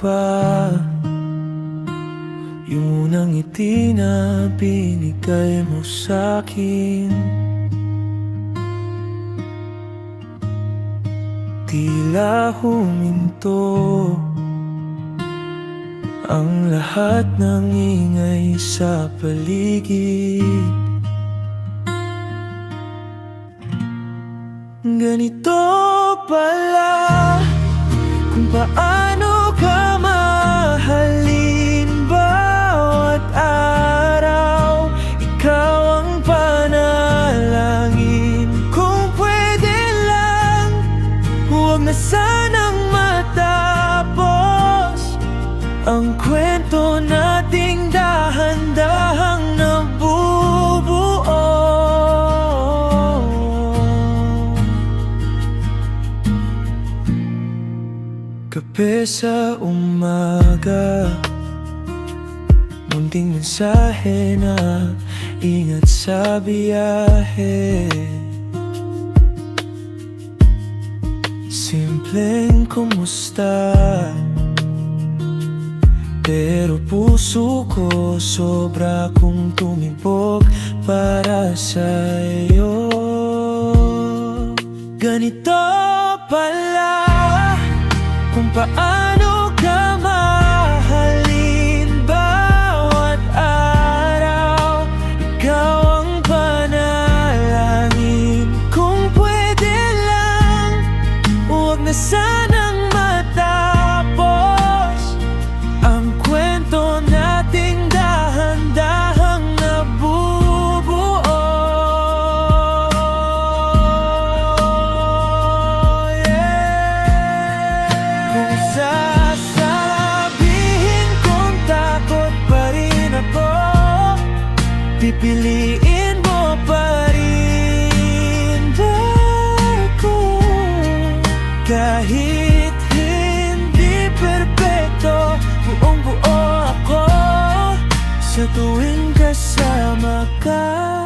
pa yung unang ngiti na binigay mo sa'kin. Tila huminto ang lahat ng ingay sa paligid. Ganito pala kung paano ka mahalin bawat araw. Ikaw ang panalangin. Kung pwede lang, huwag na sanang matapos ang kwento nating dahan-dahang nabubuo. Kape sa umaga, munting mensahe na ingat sa biyahe. Simpleng kumusta, pero puso ko sobra kong tumibok para sa'yo. Ganito pala kung paano ka mahalin bawat araw. Ikaw ang panalangin. Kung pwede lang, huwag na sanang matapos ang kwento nating dahan-dahang nabubuo. Kung sasabihin kong takot pa rin ako, pipiliin mo pa rin ako. Kahit hindi perpekto, buong buo ako sa tuwing kasama ka.